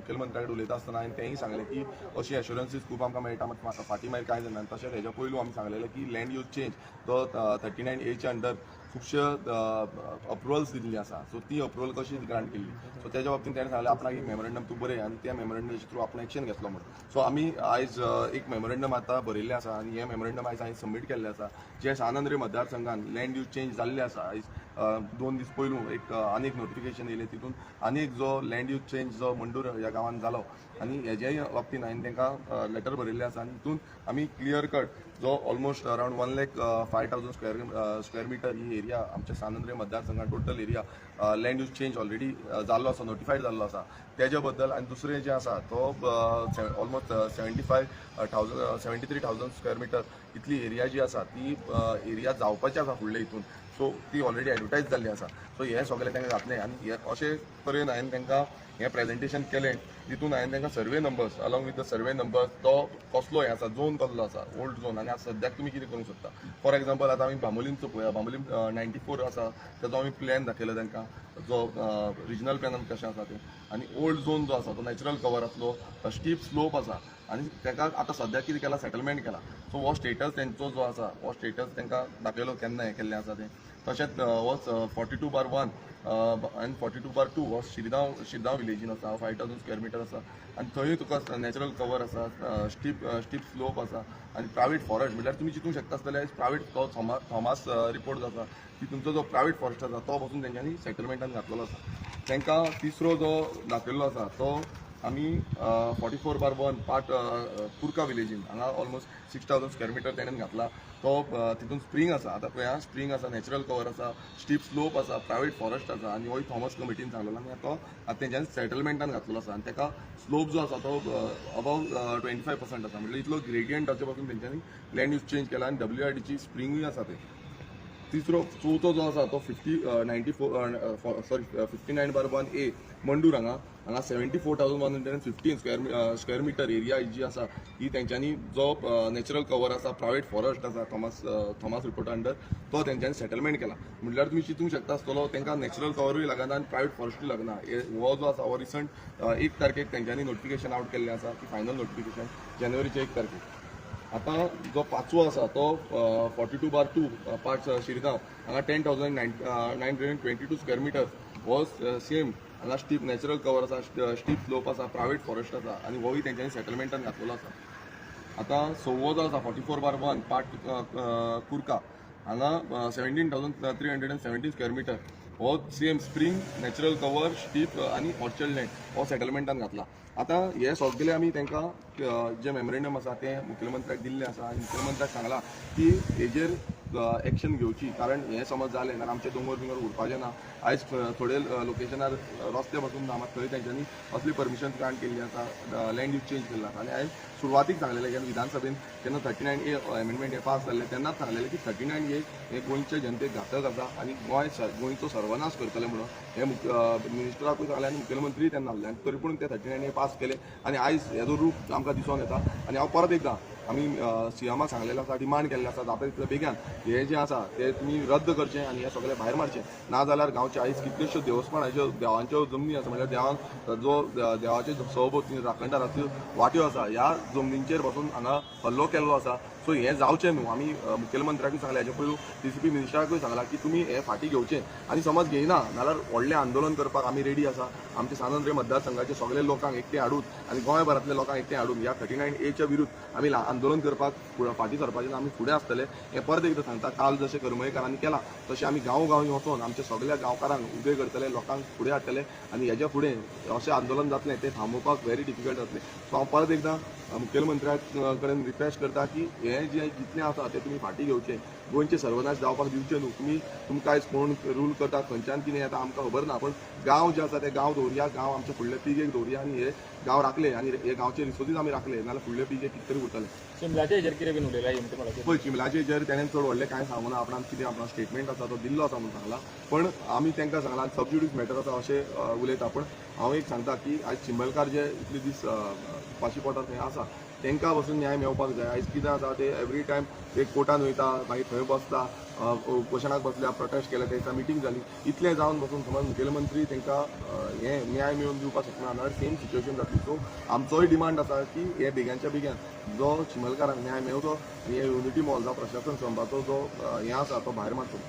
मुखेलमंत्र्या कडेन उलयता आसतना हांवें तेंय सांगलें की अशी एश्युरन्सीस खूब आमकां मेळटा म्हाका फाटीं मागीर कांय जायना तशेंच हेज्या पयलू आमी सांगलेलें की लँड यूज चेंज तो 39A अंडर खुबशे अप्रुवल्स दिल्ली आसा सो ती अप्रुवल कशी ग्रांट केल्ली सो तेज्या बाबतींत ताणें सांगलें आपणाक एक मेमोरेंडम तूं बरय आनी त्या मेमोरेंडमाच्या थ्रू आपण एक्शन घेतलो म्हणून सो आमी आयज एक मेमोरेंडम आतां बरयल्लें आसा आनी हें मेमोरेंडम आयज हांवें सबमीट केल्लें आसा जे सानंद्रे मतदारसंघान लँड यूज चेंज जाल्लें आसा आयज 2 दीस पयलू एक आनी एक नोटिफिकेशन येयलें तितून आनी एक जो लँड यूज चेंज जो मंडूर ह्या गांवांत जालो आनी हेज्याय बाबतींत हांवें तांकां लेटर बरयल्लें आसा आनी तितून आमी क्लियर कट जो ऑलमोस्ट अरावंड 1,05,000 स्क्वेअर मिटर ही एरिया आमच्या सानंद्रे मतदारसंघात total area land use change already जाल्लो आसा नोटिफायड जाल्लो आसा तेज्या बद्दल आनी दुसरें जें आसा तो ऑलमोस्ट 73,000 स्क्वेअर मिटर इतली एरिया जी आसा ती एरिया जावपाची आसा फुडले हितून सो ती ऑलरेडी एडवर्टायज जाल्ली आसा सो हे सगळें तांकां घातलें आनी अशे तरेन हांवें तांकां हें प्रेजेंटेशन केलें तितून हांवें तांकां survey numbers along with the survey numbers तो कसलो हें आसा झोन कसलो आसा ओल्ड झोन आनी आतां सद्याक तुमी कितें करूंक शकता फॉर एक्झाम्पल आतां आमी बांबोलीमचो पळया बांबोलीम 94 आसा तेजो आमी प्लॅन दाखयलो तांकां जो रिजनल प्लॅनान कशें आसा तें आनी ओल्ड झोन जो आसा तो नॅचरल कवर आसलो स्टीप स्लोप आसा आनी ताका आतां सद्याक कितें केलां सेटलमेंट केला सो हो स्टेटस तेंचो जो आसा हो स्टेटस तांकां दाखयलो केन्ना हें केल्लें आसा तें तशेंच हो 42/1 आनी 42/2 हो शिरगांव विलेजीन आसा 5,000 स्क्वेअर मिटर आसा आनी थंय तुका नॅचरल कवर आसा स्टीप स्लोप आसा आनी प्रायवेट फॉरेस्ट म्हटल्यार तुमी चिंतूंक शकता आसतले प्रायवेट तो थॉमास रिपोर्ट जो आसा तितूंचो जो प्रायवेट फॉरेस्ट आसा तो पासून तेंच्यांनी सेटलमेंटान घातलेलो आसा तांकां तिसरो जो दाखयल्लो आसा तो आमी 44/1 पार्ट कुर्का विलेजीन हांगा ऑलमोस्ट 6,000 स्क्वेअर मिटर तेणेन घातला तो तितून स्प्रींग आसा आतां पळया स्प्रींग आसा नॅचरल कवर आसा स्टीप स्लोप आसा प्रायवेट फॉरेस्ट आसा आनी होय थॉमस कमिटीन सांगलेलो आनी तो आतां तेंच्यांनी सेटलमेंटान घातलेलो आसा आनी ताका स्लोप जो आसा तो अबाव 25% आसा म्हणजे इतलो ग्रेडियंटाच्या पासून तेंच्यांनी लँड यूज चेंज केला आनी WRDची स्प्रिंगूय आसा ते चवथो जो आसा तो 59/1A मंडूर हांगा 74,115 स्क्वेअर मिटर एरिया जी आसा ही तेंच्यांनी जो नॅचरल कवर आसा प्रायवेट फॉरेस्ट आसा थॉमस रिपोर्ट अंडर तो तेंच्यांनी सेटलमेंट केला म्हटल्यार तुमी चिंतूंक शकता आसतलो तांकां नॅचरल कवरूय लागना आनी प्रायवेट फॉरेस्टूय लागना हो जो आसा हो रिसंट 1 तारखेक तेंच्यांनी नोटिफिकेशन आउट केल्लें आसा की फायनल नोटिफिकेशन जानेवारीच्या 1 तारखेक आतां जो पांचवो आसा तो 42/2 पार्ट शिरगांव हांगा 10,922 स्क्वेअर मिटर हो सेम हांगा स्टीप नॅचरल कवर आसा स्टीप स्लोप आसा प्रायवेट फॉरेस्ट आसा आनी होय तेंच्यांनी सेटलमेंटान घातलेलो आसा आतां सव्वो जो आसा 44/1 पार्ट कुर्का हांगा 17,370 स्क्वेअर मिटर हो same spring natural cover steep आनी ऑर्चर्ड लँड हो सेटलमेंटान घातला आतां हे सगळे आमी तांकां जे मेमोरेंडम आसा ते मुखेलमंत्र्याक दिल्लें आसा आनी मुखेलमंत्र्याक सांगलां की हेजेर एक्शन घेवची कारण हें समज जालें जाल्यार आमचे दोंगर उरपाचें ना आयज थोडे लोकेशनार रस्ते पासून ना मात थंय तेंच्यांनी असली परमिशन ग्रांट केल्ली आसा लँड यूज चेंज केल्लो आसा आनी हांवें सुरवातीक सांगलेलें जेन्ना विधानसभेन जेन्ना 39A एमेंडमेंट हे पास जाल्लें तेन्नाच सांगलेलें की 39A हे गोंयच्या जनतेक घातक आसा आनी गोंयचो सर्वनाश करतले म्हणून हे मिनिस्टराकूय सांगलें आनी मुखेलमंत्री तेन्ना आहले आनी तरी पूण ते 39A पास केले आनी आयज हेजो रूप आमकां दिसून येता आनी हांव परत एकदां आमी सीएमाक सांगलेलें आसा डिमांड केल्लें आसा जाता तितले बेगीन हे जें आसा ते तुमी रद्द करचें आनी हे सगळें भायर मारचें ना जाल्यार गांवचे आयज कितल्योश्यो देवस्थानाच्यो देवांच्यो जमनी आसा म्हणल्यार देवाक जो देवाचे सहभोवती राखणदाराच्यो वाट्यो आसा ह्या जमनींचेर बसून हांगा हल्लो केल्लो आसा सो हें जावचें न्हू आमी मुखेलमंत्र्याकूय सांगलें हेजे पयलू DCP मिनिस्टराकूय सांगलां की तुमी हें फाटीं घेवचें आनी समज घेयना नाल्यार व्हडलें आंदोलन करपाक आमी रेडी आसा आमचे सानंद्रे मतदारसंघाचे सगळे लोकांक एकटे हाडून आनी गोंयभरांतल्या लोकांक एकटे हाडून ह्या 39A विरुद्ध आमी आंदोलन करपाक फाटीं सरपाचें आमी फुडें आसतले हें परत एकदां सांगता काल जशें करमयेकारांनी केलां तशें आमी गांवोगांवी वचून आमच्या सगळ्या गांवकारांक उबे करतले लोकांक फुडें हाडटले आनी हेज्या फुडें अशें आंदोलन जातलें तें थांबोवपाक व्हेरी डिफिकल्ट जातलें सो हांव परत एकदां मुखेलमंत्र्या कडेन रिक्वेस्ट करता की हें जें जितलें आसा तें तुमी फाटीं घेवचें गोंयचे सर्वनाश जावपाक दिवचें न्हू तुमकां आयज कोण रूल करता खंयच्यान कितें येता आमकां खबर ना पण गांव जे आसा ते गांव दवरया गांव आमचे फुडले पिळगेक दवरया आनी हे गांव राखले आनी हे गांवचे रिसोर्सीस आमी राखले नाल्यार फुडले पिळगेक कितें तरी उरतले शिमलाचे हेजेर कितें बीन उलयलां पळय चिमलाचे हेजेर तेणें चड व्हडलें कांय सांगूं ना आपणाक कितें आपणा स्टेटमेंट आसा तो दिल्लो आसा म्हणून सांगला पण आमी तांकां सांगलां सबज्युडिस मॅटर आसा अशें उलयता पण हांव एक सांगता की आयज चिंबलकार जे इतले दीस पाशी पोटार थंय आसा तांकां पासून न्याय मेळपाक जाय. आयज कितें आसा ते एवरी टायम एक कोर्टान वयता मागीर थंय बसता उपोशणाक बसल्या प्रोटेस्ट केल्या तेंकां मिटींग जाली इतलें जावन बसून समज मुखेलमंत्री तांकां हें न्याय मेळोवन दिवपाक शकना जाल्यार सेम सिच्युएशन जातली. सो आमचोय डिमांड आसा की हे बेग्याच्या बेग्यान जो चिमलकारांक न्याय मेळचो आनी हे युनिटी मॉल जावं प्रशासन संपाचो जो हें आसा तो भायर मारचो.